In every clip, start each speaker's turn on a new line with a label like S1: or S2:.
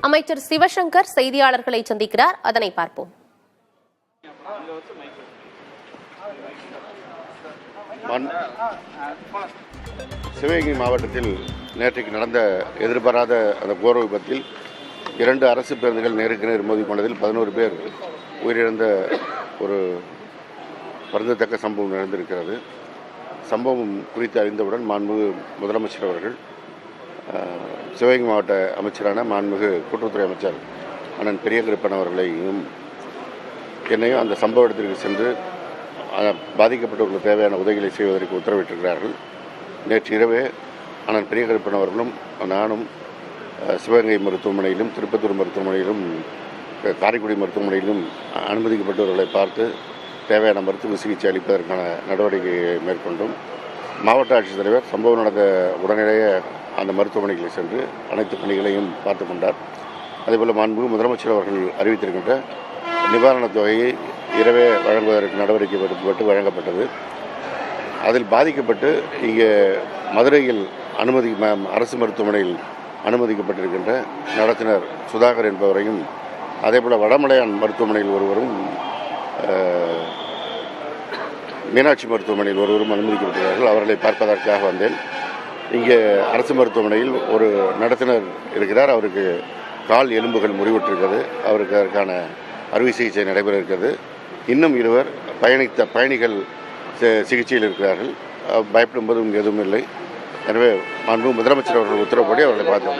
S1: அமைச்சர் சிவசங்கர் செய்தியாளர்களை சந்திக்கிறார். அதனை பார்ப்போம்.
S2: சிவகங்கை மாவட்டத்தில் நேற்றைக்கு நடந்த எதிர்பாராத அந்த கோர விபத்தில் 2 அரசு பேருந்துகள் நேருக்கு நேர் மோதிக்கொண்டதில் 11 பேர் உயிரிழந்த ஒரு வருந்தத்தக்க சம்பவம் நடந்திருக்கிறது. சம்பவம் குறித்து அறிந்தவுடன் மாண்புமிகு முதலமைச்சர் அவர்கள் சிவகங்கை மாவட்ட அமைச்சரான மாண்புமிகு கூட்டுறவுத்துறை அமைச்சர் அண்ணன் பெரியகருப்பன் அவர்களையும் என்னையும் அந்த சம்பவ இடத்திற்கு சென்று பாதிக்கப்பட்டவர்களுக்கு தேவையான உதவிகளை செய்வதற்கு உத்தரவிட்டிருக்கிறார்கள். நேற்று இரவே அண்ணன் பெரியகருப்பன் அவர்களும் நானும் சிவகங்கை மருத்துவமனையிலும் திருப்பத்தூர் மருத்துவமனையிலும் காரைக்குடி மருத்துவமனையிலும் அனுமதிக்கப்பட்டவர்களை பார்த்து தேவையான மருத்துவ சிகிச்சை அளிப்பதற்கான நடவடிக்கையை மேற்கொண்டோம். மாவட்ட ஆட்சித்தலைவர் சம்பவம் நடந்த உடனடியே அந்த மருத்துவமனைகளில் சென்று அனைத்து பணிகளையும் பார்த்து கொண்டார். அதேபோல் மாண்புமிகு முதலமைச்சர் அவர்கள் அறிவித்திருக்கின்ற நிவாரணத் தொகையை இரவே வழங்குவதற்கு நடவடிக்கை எடுக்கப்பட்டு வழங்கப்பட்டது. அதில் பாதிக்கப்பட்டு இங்கே மதுரையில் அரசு மருத்துவமனையில் அனுமதிக்கப்பட்டிருக்கின்ற நடத்துனர் சுதாகர் என்பவரையும், அதேபோல் வடமலையான் மருத்துவமனையில் ஒருவரும் மீனாட்சி மருத்துவமனையில் ஒருவரும் அனுமதிக்கப்பட்டிருக்கிறார்கள். அவர்களை பார்ப்பதற்காக வந்தேன். இங்கே அரசு மருத்துவமனையில் ஒரு நடத்துனர் இருக்கிறார். அவருக்கு கால் எலும்புகள் முறிவுற்றிருக்கிறது. அவருக்கு அதற்கான அறுவை சிகிச்சை நடைபெற இருக்கிறது. இன்னும் 2 பயணிகள் சிகிச்சையில் இருக்கிறார்கள். பயப்படும்போதும் எதுவும் இல்லை. எனவே மாண்பு முதலமைச்சர் அவர்கள் உத்தரவுப்படி அவர்களை பார்த்தோம்.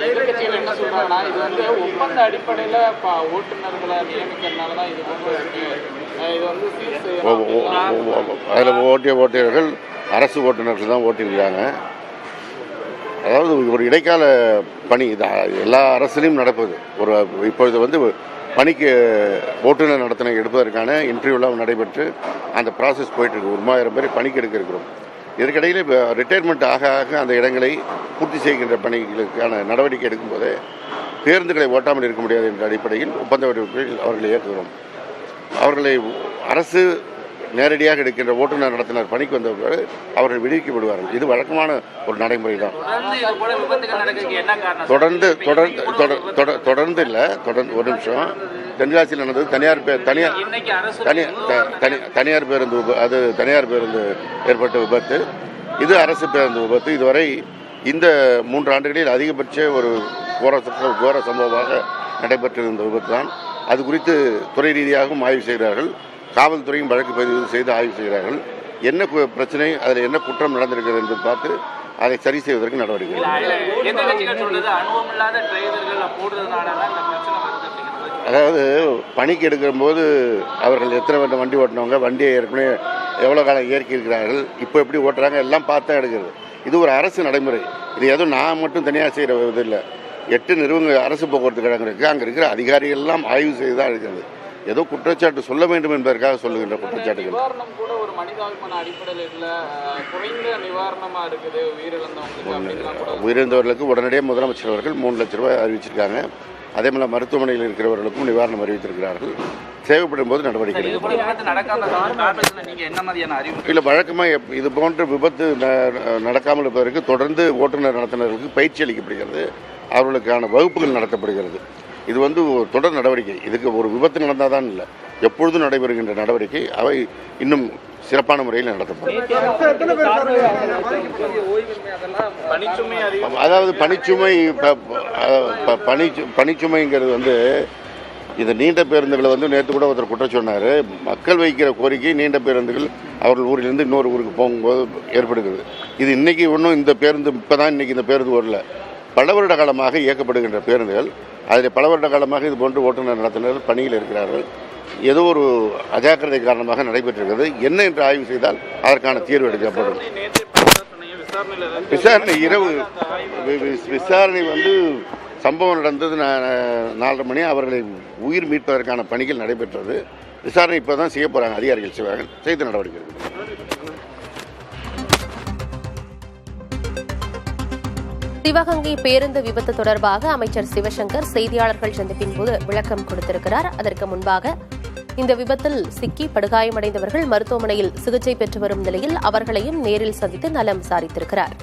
S2: அதில் ஓட்டிய ஓட்டுநர்கள் அரசு ஓட்டுநர்கள் தான் ஓட்டியிருக்கிறாங்க. அதாவது ஒரு இடைக்கால பணி, இது எல்லா அரசுலையும் நடப்பது. இப்பொழுது பணிக்கு ஓட்டுநர் நடத்தின எடுப்பதற்கான இன்டர்வியூலாம் நடைபெற்று அந்த ப்ராசஸ் போயிட்டுருக்கு. 3000 பேரை பணிக்கு எடுக்க இருக்கிறோம். இதற்கிடையில் இப்போ ரிட்டையர்மெண்ட் ஆக அந்த இடங்களை பூர்த்தி செய்கின்ற பணிகளுக்கான நடவடிக்கை எடுக்கும்போது பேருந்துகளை ஓட்டாமல் இருக்க முடியாது என்ற அடிப்படையில் ஒப்பந்த வடிவத்தில் அவர்களை இயக்குகிறோம். அவர்களை அரசு நேரடியாக எடுக்கின்ற ஓட்டுநர் நடத்தினர் பணிக்கு வந்தவர்கள் அவர்கள் விடுவிக்கப்படுவார்கள். இது வழக்கமான ஒரு நடைமுறை தான். தொடர்ந்து ஒரு நிமிஷம். தென்காசியில் நடந்தது தனியார் பேருந்து அது தனியார் பேருந்து ஏற்பட்ட விபத்து. இது அரசு பேருந்து விபத்து. இதுவரை இந்த 3 ஆண்டுகளில் அதிகபட்ச ஒரு கோர சம்பவமாக நடைபெற்றிருந்த விபத்து தான். அது குறித்து துறை ரீதியாகவும் ஆய்வு செய்கிறார்கள். காவல்துறையும் வழக்கு பதிவு செய்து ஆய்வு செய்கிறார்கள். என்ன பிரச்சனை, அதில் என்ன குற்றம் நடந்திருக்கிறது என்று பார்த்து அதை சரி செய்வதற்கு நடவடிக்கை. அதாவது பணிக்கு எடுக்கும்போது அவர்கள் எத்தனை வண்டி ஓட்டினவங்க, வண்டியை ஏற்கனவே எவ்வளோ காலம் இயற்கை இருக்கிறார்கள், இப்போ எப்படி ஓட்டுறாங்க எல்லாம் பார்த்தா எடுக்கிறது. இது ஒரு அரசு நடைமுறை. இது எதுவும் நான் மட்டும் தனியாக செய்கிற இது இல்லை. 8 நிறுவனங்கள் அரசு போக்குவரத்து கழகம் இருக்குது. அங்கே இருக்கிற அதிகாரிகள் எல்லாம் ஆய்வு செய்து தான் இருக்கிறது. ஏதோ குற்றச்சாட்டு சொல்ல வேண்டும் என்பதற்காக சொல்லுகின்ற குற்றச்சாட்டுகள். உயிரிழந்தவர்களுக்கு உடனடியாக முதலமைச்சர் அவர்கள் 3 லட்சம் ரூபாய் அறிவிச்சிருக்காங்க. அதே போல மருத்துவமனையில் இருக்கிறவர்களுக்கும் நிவாரணம் அறிவித்திருக்கிறார்கள். தேவைப்படும் போது நடவடிக்கை இல்லை. வழக்கமாக இது போன்ற விபத்து நடக்காமல் இருப்பதற்கு தொடர்ந்து ஓட்டுநர் நடத்துனர்களுக்கு பயிற்சி அளிக்கப்படுகிறது. அவர்களுக்கான வகுப்புகள் நடத்தப்படுகிறது. இது தொடர் நடவடிக்கை. இதுக்கு ஒரு விபத்து நடந்தால் தான் இல்லை, எப்பொழுதும் நடைபெறுகின்ற நடவடிக்கை. அவை இன்னும் சிறப்பான முறையில் நடத்தப்படும். அதாவது பணிச்சுமைங்கிறது இந்த நீண்ட பேருந்துகளை நேற்று கூட ஒருத்தர் குற்றம் சொன்னார். மக்கள் வைக்கிற கோரிக்கை நீண்ட பேருந்துகள் அவர்கள் ஊரிலிருந்து இன்னொரு ஊருக்கு போகும்போது ஏற்படுகிறது. இது இன்னைக்கு ஒன்றும் இந்த பேருந்து இப்போதான் இன்னைக்கு இந்த பேருந்து வரல. பல வருட காலமாக இயக்கப்படுகின்ற பேருந்துகள். அதில் பல வருட காலமாக இது போன்று ஓட்டுநர் நடத்துனர் பணியில் இருக்கிறார்கள். ஏதோ ஒரு அஜாக்கிரதை காரணமாக நடைபெற்றிருக்கிறது. என்ன என்று ஆய்வு செய்தால் அதற்கான தீர்வு எடுக்கப்படும். விசாரணை சம்பவம் நடந்தது 4:30 மணி. அவர்களை உயிர் மீட்பதற்கான பணிகள் நடைபெற்றது. விசாரணை இப்போ தான் செய்ய போகிறாங்க அதிகாரிகள். செய்து நடவடிக்கை எடுக்கணும்.
S1: சிவகங்கை பேருந்து விபத்து தொடர்பாக அமைச்சர் சிவசங்கர் செய்தியாளர்கள் சந்திப்பின் போது விளக்கம் கொடுத்திருக்கிறார். அதற்கு முன்பாக இந்த விபத்தில் சிக்கி படுகாயமடைந்தவர்கள் மருத்துவமனையில் சிகிச்சை பெற்று வரும் நிலையில் அவர்களையும் நேரில் சந்தித்து நலம் விசாரித்திருக்கிறார்.